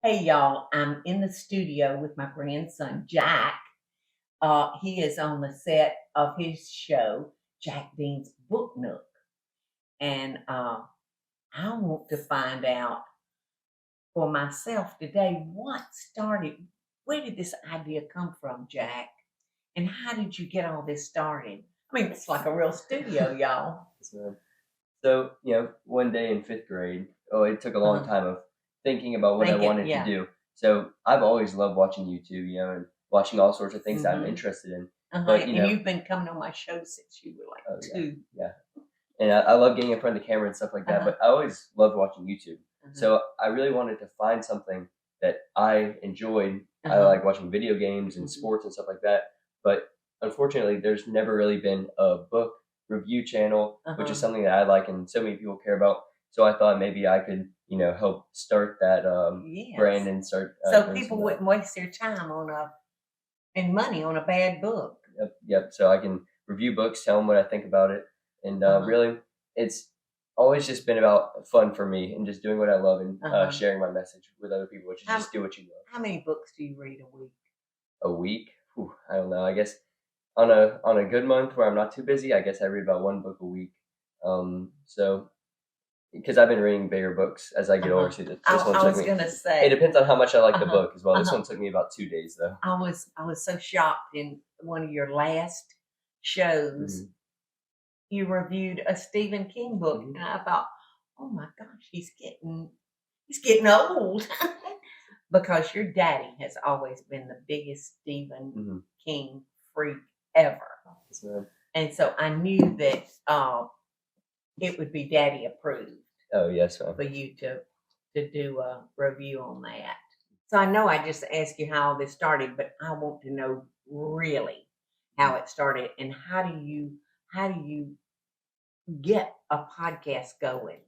Hey y'all, I'm in the studio with my grandson Jack. He is on the set of his show, Jack Dean's Book Nook. And I want to find out for myself today what started, where did this idea come from, Jack? And how did you get all this started? I mean, it's like a real studio, y'all. So, so, one day in fifth grade, it took a long Uh-huh. time of thinking about what I Thinking, wanted to yeah. do. So I've always loved watching YouTube, and watching all sorts of things that I'm Mm-hmm. interested in. Uh-huh. But, And you've been coming on my show since you were like oh yeah, two. yeah. And I love getting in front of the camera and stuff like that. Uh-huh. But I always loved watching YouTube. Uh-huh. So I really wanted to find something that I enjoyed. I Uh-huh. like watching video games and Mhm. sports and stuff like that. But unfortunately, there's never really been a book review channel, which is Uh-huh. something that I like and so many people care about. So I thought maybe I could, help start that brand Yes. and start So doing some people of that. wouldn't waste their time on a and money on a bad book. Yep, yep. So I can review books, tell them what I think about it, and Uh-huh. really, it's always just been about fun for me and just doing what I love and Uh-huh. sharing my message with other people, which is How just do what you love. how many books do you read a week? A week? Whew, I don't know. I guess on a good month where I'm not too busy, I guess I read about one book a week. So because I've been reading bigger books as I get older Uh-huh. too. I, This one I took was me. gonna It say, depends on how much I like the uh-huh, book as well. This uh-huh. one took me about 2 days though. I was so shocked in one of your last shows. Hmm. You reviewed a Stephen King book, Hmm. and I thought, oh my gosh, he's getting old. Because your daddy has always been the biggest Stephen Hmm. King freak ever. So, And so I knew that it would be daddy approved oh yes, ma'am. for you to do a review on that. So I know I just asked you how all this started, but I want to know really how it started and how do you get a podcast going?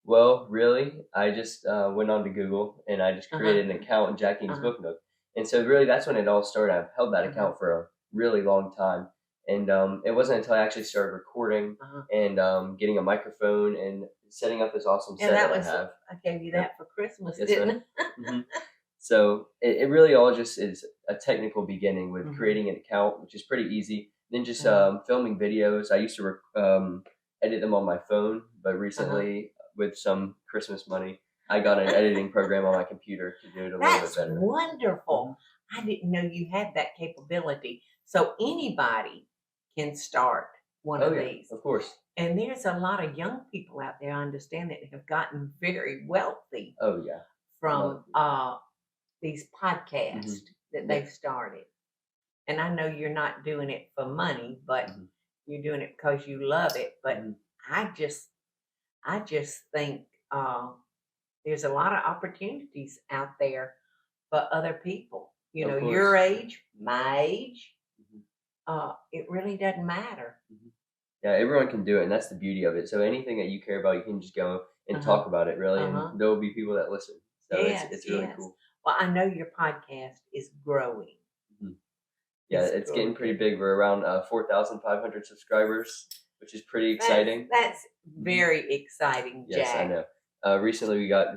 Well, really, I just went on to Google and I just Uh-huh. created an account in Jack Dean's Uh-huh. Book Nook. And so, really, that's when it all started. I've held that Uh-huh. account for a really long time. And it wasn't until I actually started recording Uh-huh. and getting a microphone and setting up this awesome And set that that I was have. I gave you Yep. that for Christmas, Yes, ma'am. didn't I? Hmm. So, it really all just is a technical beginning with Mhm. creating an account, which is pretty easy. Then just Uh-huh. filming videos. I used to edit them on my phone, but Uh-huh. recently, with some Christmas money, I got an editing program on my computer to do it a little bit That's better. Hmm. wonderful. I didn't know you had that capability. So anybody can start one Oh of yeah, these. of course. And there's a lot of young people out there, I understand, that have gotten very wealthy Oh yeah, a lot from of people. these Hmm. podcasts that Yep. they've started. And I know you're not doing it for money, but Hmm. you're doing it because you love it. But Hmm. I just, I just think there's a lot of opportunities out there for other people. You know, Of your course. age, my age, Hmm. it really doesn't matter. Hmm. Yeah, everyone can do it, and that's the beauty of it. So anything that you care about, you can just go and Uh-huh. talk about it, really, and Uh-huh. there will be people that listen. So it's Yes, it's really yes. cool. Well, I know your podcast is growing. Mhm. Yeah, It's it's getting growing pretty good. big. We're around 4,500 subscribers, which is pretty exciting. That's Hmm. very exciting, Yes, I Jack. know. Recently, we got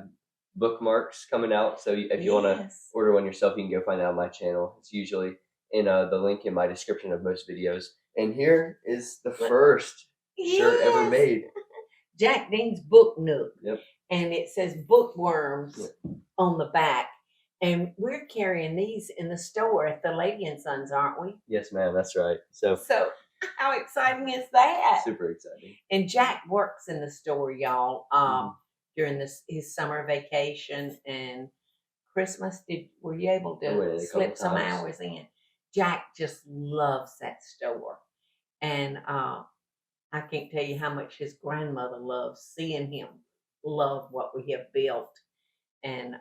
bookmarks coming out. So if you want to Yes. order one yourself, you can go find that on my channel. It's usually in the link in my description of most videos. And here is the Look, first shirt ever yes. made. Jack Dean's Book Nook. Yep. And it says bookworms Yep. on the back. And we're carrying these in the store at the Lady and Sons, aren't we? Yes, ma'am. That's right. So So how exciting is that? super exciting. And Jack works in the store, y'all, Hmm. during his summer vacation and Christmas. Were you able I to went in a couple slip some times. hours in? Jack just loves that store. And I can't tell you how much his grandmother loves seeing him love what we have built. And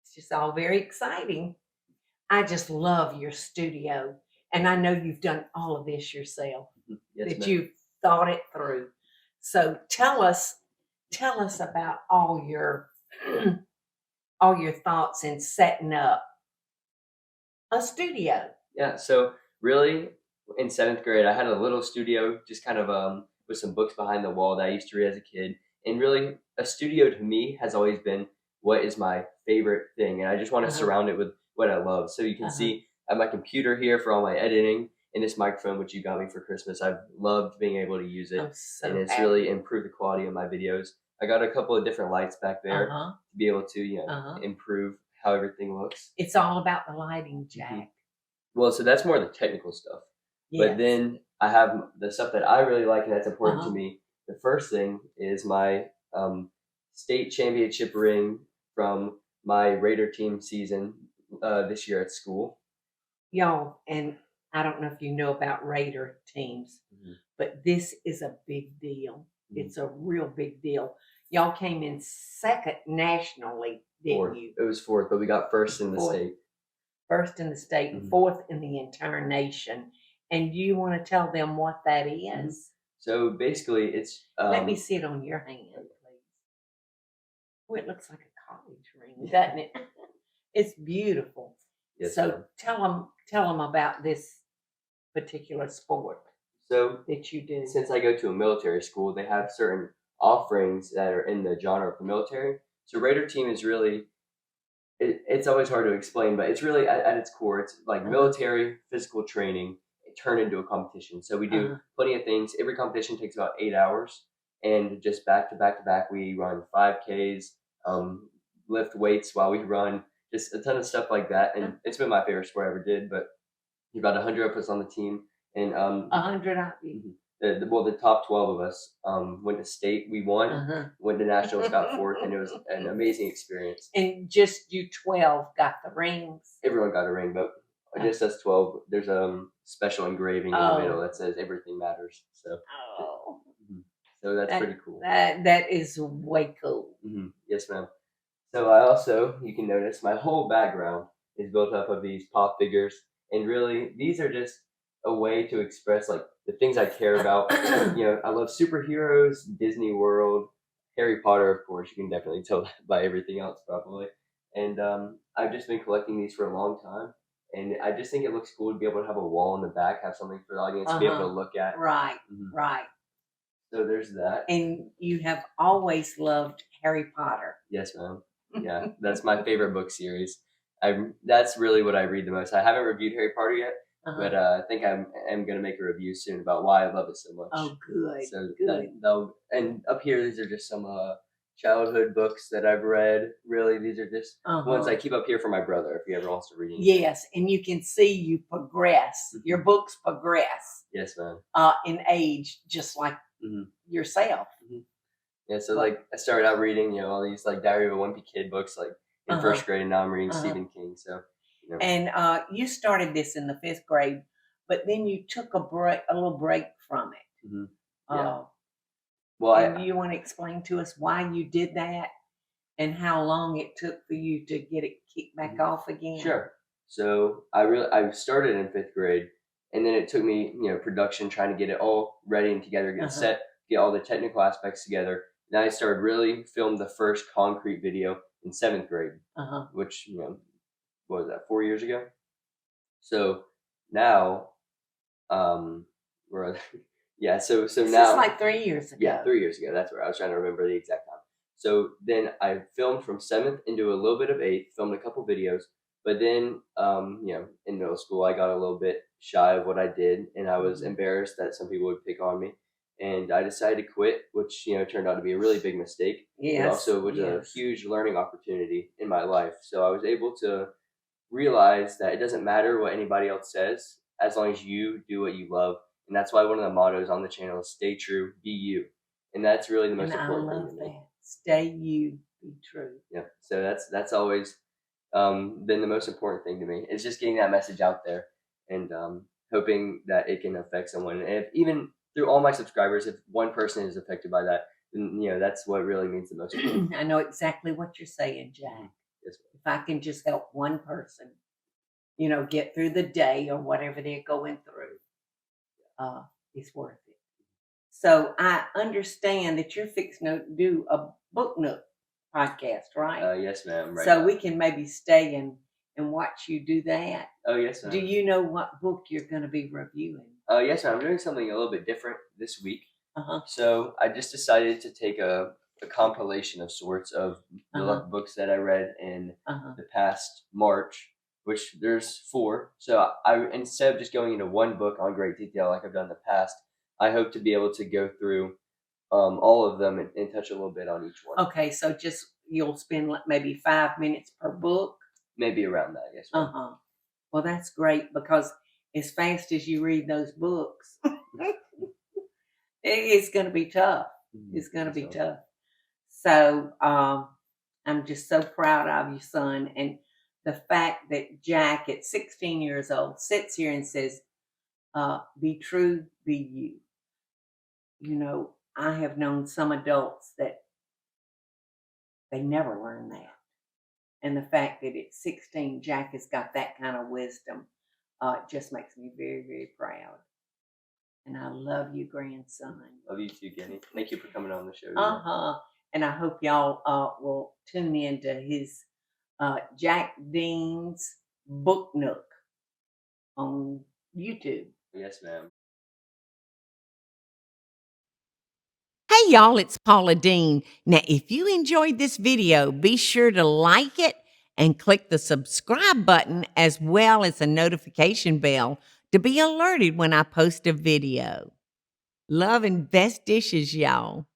it's just all very exciting. I just love your studio. And I know you've done all of this yourself, Yes, that ma'am. you've thought it through. So tell us about all your all your thoughts in setting up a studio. Yeah. So really, in seventh grade, I had a little studio, just kind of with some books behind the wall that I used to read as a kid. And really, a studio to me has always been what is my favorite thing, and I just want to surround it with what I love. So you can see I have my computer here for all my editing, and this microphone, which you got me for Christmas. I've loved being able to use it, I'm so and it's happy. really improved the quality of my videos. I got a couple of different lights back there to be able to, improve how everything looks. It's all about the lighting, Jack. Well, so that's more the technical stuff. Yes. But then I have the stuff that I really like and that's important to me. The first thing is my state championship ring from my Raider team season this year at school. Y'all, and I don't know if you know about Raider teams, but this is a big deal. It's a real big deal. Y'all came in second nationally, didn't you? It was fourth, but we got first in the state. First in the state and fourth in the entire nation. And you want to tell them what that is? So basically, it's. Let me see it on your hand, please. Oh, it looks like a college ring, doesn't it? It's beautiful. Yes, so tell them about this particular sport. So that you do. Since I go to a military school, they have certain offerings that are in the genre of the military. So Raider team is really. It's always hard to explain, but it's really at its core, it's like military physical training turned into a competition. So we do plenty of things. Every competition takes about 8 hours, and just back to back to back, we run 5Ks, lift weights while we run, just a ton of stuff like that. And it's been my favorite sport I ever did. But about 100 of us on the team, and 100 of you. The top 12 of us went to state. We won, went to nationals, got fourth, and it was an amazing experience. And just you 12 got the rings? Everyone got a ring, but just us 12. There's a special engraving in the middle that says everything matters. So, so that's pretty cool. That is way cool. Yes, ma'am. So I also, you can notice, my whole background is built up of these pop figures, and really, these are just a way to express like the things I care about. I love superheroes, Disney World, Harry Potter, of course. You can definitely tell by everything else, probably. And I've just been collecting these for a long time, and I just think it looks cool to be able to have a wall in the back, have something for the audience to be able to look at. Right, right. So there's that. And you have always loved Harry Potter. Yes, ma'am. Yeah, that's my favorite book series. That's really what I read the most. I haven't reviewed Harry Potter yet, but I think I'm going to make a review soon about why I love it so much. Oh, good. So good. And up here, these are just some childhood books that I've read. Really, these are just ones I keep up here for my brother if he ever wants to read anything. Yes, and you can see you progress. Your books progress. Yes, ma'am. In age, just like yourself. Yeah, so like I started out reading, all these like Diary of a Wimpy Kid books, like in first grade, and now I'm reading Stephen King. So, and you started this in the 5th grade, but then you took a little break from it. Yeah. Well, do you want to explain to us why you did that, and how long it took for you to get it kicked back off again? Sure. So I started in 5th grade, and then it took me, production, trying to get it all ready and together, get set, get all the technical aspects together. Then I started really film the first concrete video in 7th grade, which, what was that, 4 years ago? So now, we're, yeah, so this now. It's like 3 years ago. Yeah, 3 years ago. That's where I was trying to remember the exact time. So then I filmed from 7th into a little bit of 8th, filmed a couple videos, but then, in middle school, I got a little bit shy of what I did, and I was embarrassed that some people would pick on me. And I decided to quit, which, turned out to be a really big mistake. It also was a huge learning opportunity in my life. So I was able to realize that it doesn't matter what anybody else says, as long as you do what you love. And that's why one of the mottos on the channel is stay true, be you. And that's really the most important thing to me. That. Stay you, be true. Yeah. So that's always been the most important thing to me. It's just getting that message out there, and hoping that it can affect someone. And if even through all my subscribers, if one person is affected by that, then that's what really means the most. I know exactly what you're saying, Jack. Yes, if I can just help one person, get through the day or whatever they're going through, it's worth it. So I understand that you're fixing to do a Book Nook podcast, right? Yes, ma'am. Right. So we can maybe stay and watch you do that. Oh, yes, ma'am. Do you know what book you're going to be reviewing? Yes, ma'am. I'm doing something a little bit different this week. So I just decided to take a a compilation of sorts of the Uh-huh. books that I read in Uh-huh. the past March, which there's 4. So I instead of just going into one book on great detail like I've done in the past, I hope to be able to go through all of them and touch a little bit on each one. Okay, so just you'll spend like maybe 5 minutes per book? Maybe around that, yes, ma'am. Uh-huh. Well, that's great because as fast as you read those books, it's gonna be tough. It's gonna be So, tough. So, I'm just so proud of you, son, and the fact that Jack, at 16 years old, sits here and says, "Be true, be you." You know, I have known some adults that they never learn that, and the fact that at 16, Jack has got that kind of wisdom, it just makes me very, very proud. And I love you, grandson. love you too, Kenny. Thank you for coming on the show. Uh-huh. And I hope y'all will tune in to his Jack Dean's Book Nook on YouTube. Yes, ma'am. Hey y'all, it's Paula Deen. Now, if you enjoyed this video, be sure to like it and click the subscribe button as well as the notification bell to be alerted when I post a video. Love and best dishes, y'all.